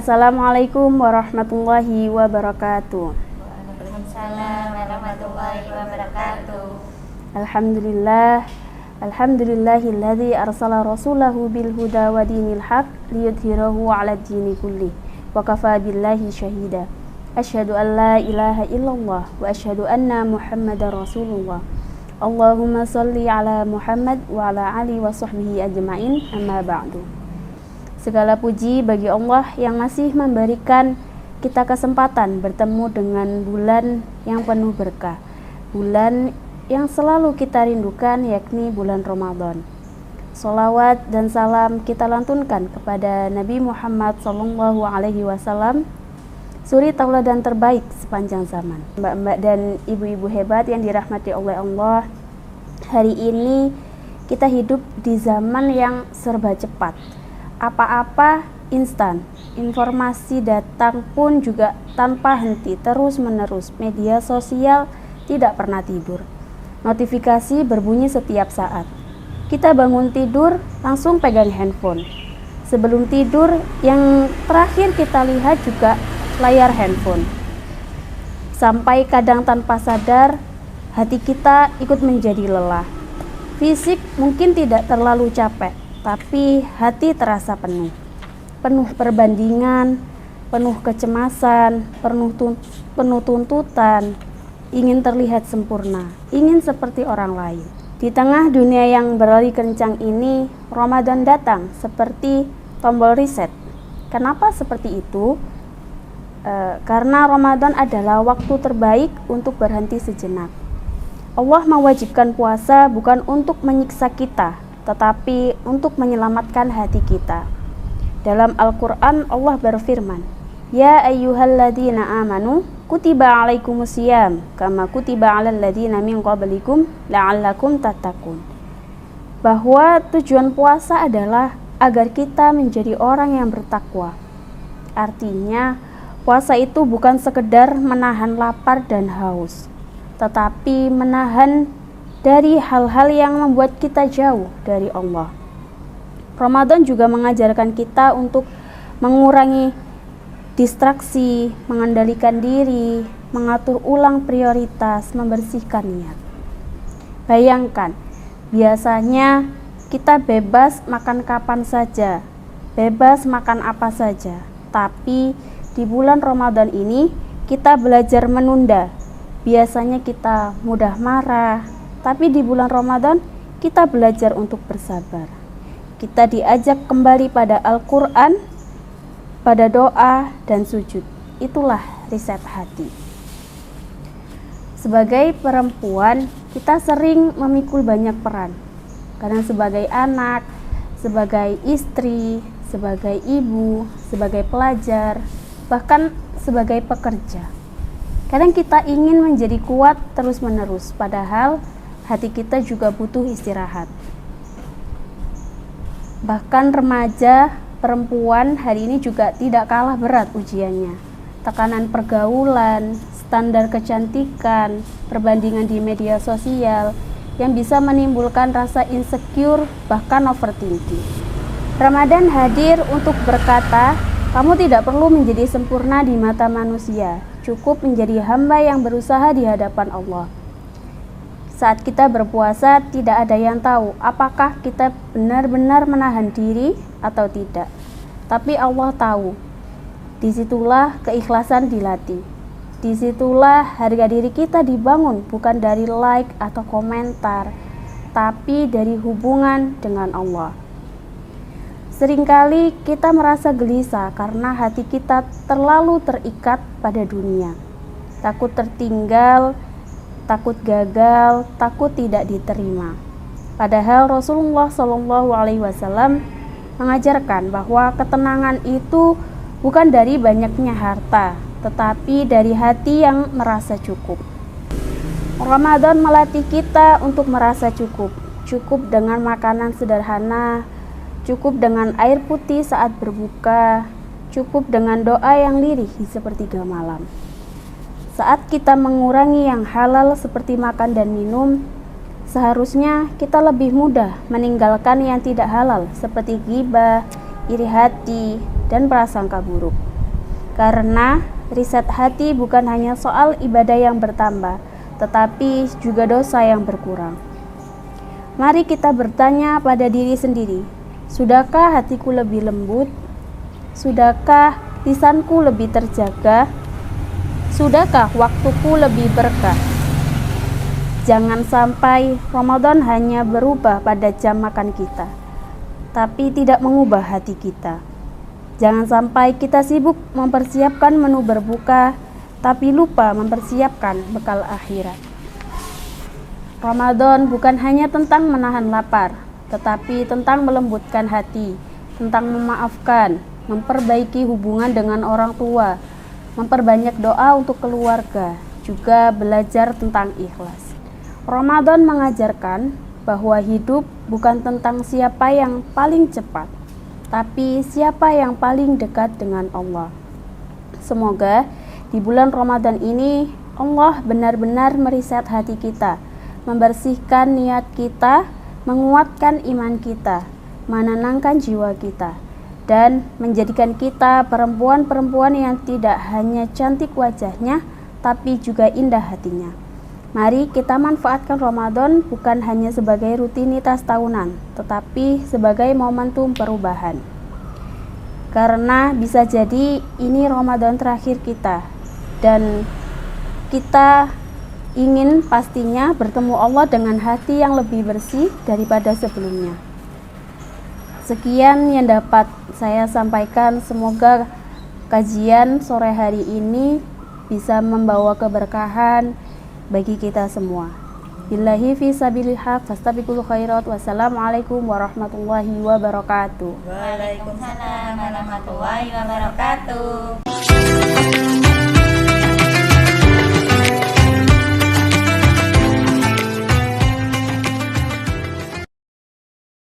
Assalamualaikum warahmatullahi wabarakatuh. Waalaikumsalam warahmatullahi wabarakatuh. Alhamdulillahilladzi arsala rasulahu bil huda wa dinil haq liyudhhirahu 'ala dini kullih wa kafaa billahi syahida. Asyhadu an la ilaha illallah wa asyhadu anna Muhammadar Rasulullah. Allahumma shalli ala Muhammad wa ala ali wa sahbihi ajma'in, amma ba'du. Segala puji bagi Allah yang masih memberikan kita kesempatan bertemu dengan bulan yang penuh berkah, bulan yang selalu kita rindukan, yakni bulan Ramadan. Sholawat dan salam kita lantunkan kepada Nabi Muhammad SAW, suri tauladan terbaik sepanjang zaman. Mbak-mbak dan ibu-ibu hebat yang dirahmati oleh Allah, hari ini kita hidup di zaman yang serba cepat. Apa-apa instan, informasi datang pun juga tanpa henti, terus-menerus. Media sosial tidak pernah tidur. Notifikasi berbunyi setiap saat. Kita bangun tidur langsung pegang handphone. Sebelum tidur, yang terakhir kita lihat juga layar handphone. Sampai kadang tanpa sadar, hati kita ikut menjadi lelah. Fisik mungkin tidak terlalu capek, tapi hati terasa penuh. Penuh perbandingan, penuh kecemasan, penuh tuntutan, ingin terlihat sempurna, ingin seperti orang lain. Di tengah dunia yang berlari kencang ini, Ramadan datang seperti tombol reset. Kenapa seperti itu? Karena Ramadan adalah waktu terbaik untuk berhenti sejenak. Allah mewajibkan puasa bukan untuk menyiksa kita, tetapi untuk menyelamatkan hati kita. Dalam Al-Quran Allah berfirman, Ya ayyuhalladzina amanu kutiba alaikumusiyam kama kutiba alal ladzina min qablikum la'allakum tattaqun. Bahwa tujuan puasa adalah agar kita menjadi orang yang bertakwa. Artinya, puasa itu bukan sekedar menahan lapar dan haus, tetapi menahan dari hal-hal yang membuat kita jauh dari Allah. Ramadan juga mengajarkan kita untuk mengurangi distraksi, mengendalikan diri, mengatur ulang prioritas, membersihkan niat. Bayangkan, biasanya kita bebas makan kapan saja, bebas makan apa saja, tapi di bulan Ramadan ini kita belajar menunda. Biasanya kita mudah marah, tapi di bulan Ramadan kita belajar untuk bersabar. Kita diajak kembali pada Al-Quran, pada doa dan sujud. Itulah riset hati. Sebagai perempuan, kita sering memikul banyak peran. Kadang sebagai anak, sebagai istri, sebagai ibu, sebagai pelajar, bahkan sebagai pekerja. Kadang kita ingin menjadi kuat terus-menerus, padahal hati kita juga butuh istirahat. Bahkan remaja, perempuan hari ini juga tidak kalah berat ujiannya. Tekanan pergaulan, standar kecantikan, perbandingan di media sosial yang bisa menimbulkan rasa insecure, bahkan overthinking. Ramadan hadir untuk berkata, kamu tidak perlu menjadi sempurna di mata manusia, cukup menjadi hamba yang berusaha di hadapan Allah. Saat kita berpuasa, tidak ada yang tahu apakah kita benar-benar menahan diri atau tidak. Tapi Allah tahu. Disitulah keikhlasan dilatih. Disitulah harga diri kita dibangun, bukan dari like atau komentar, tapi dari hubungan dengan Allah. Seringkali kita merasa gelisah karena hati kita terlalu terikat pada dunia. Takut tertinggal, takut gagal, takut tidak diterima. Padahal Rasulullah SAW mengajarkan bahwa ketenangan itu bukan dari banyaknya harta, tetapi dari hati yang merasa cukup. Ramadan melatih kita untuk merasa cukup. Cukup dengan makanan sederhana, cukup dengan air putih saat berbuka, cukup dengan doa yang lirih di sepertiga malam. Saat kita mengurangi yang halal seperti makan dan minum, seharusnya kita lebih mudah meninggalkan yang tidak halal seperti ghibah, iri hati, dan prasangka buruk. Karena riset hati bukan hanya soal ibadah yang bertambah, tetapi juga dosa yang berkurang. Mari kita bertanya pada diri sendiri, sudahkah hatiku lebih lembut? Sudahkah lisanku lebih terjaga? Sudahkah waktuku lebih berkah? Jangan sampai Ramadan hanya berubah pada jam makan kita, tapi tidak mengubah hati kita. Jangan sampai kita sibuk mempersiapkan menu berbuka, tapi lupa mempersiapkan bekal akhirat. Ramadan bukan hanya tentang menahan lapar, tetapi tentang melembutkan hati, tentang memaafkan, memperbaiki hubungan dengan orang tua, memperbanyak doa untuk keluarga, juga belajar tentang ikhlas. Ramadan mengajarkan bahwa hidup bukan tentang siapa yang paling cepat, tapi siapa yang paling dekat dengan Allah. Semoga di bulan Ramadan ini Allah benar-benar meriset hati kita, membersihkan niat kita, menguatkan iman kita, menenangkan jiwa kita, dan menjadikan kita perempuan-perempuan yang tidak hanya cantik wajahnya, tapi juga indah hatinya. Mari kita manfaatkan Ramadan bukan hanya sebagai rutinitas tahunan, tetapi sebagai momentum perubahan. Karena bisa jadi ini Ramadan terakhir kita, dan kita ingin pastinya bertemu Allah dengan hati yang lebih bersih daripada sebelumnya. Sekian yang dapat saya sampaikan, semoga kajian sore hari ini bisa membawa keberkahan bagi kita semua. Billahi fi sabilil haq fastabiqul khairat. Wassalamualaikum warahmatullahi wabarakatuh. Waalaikumsalam warahmatullahi wabarakatuh.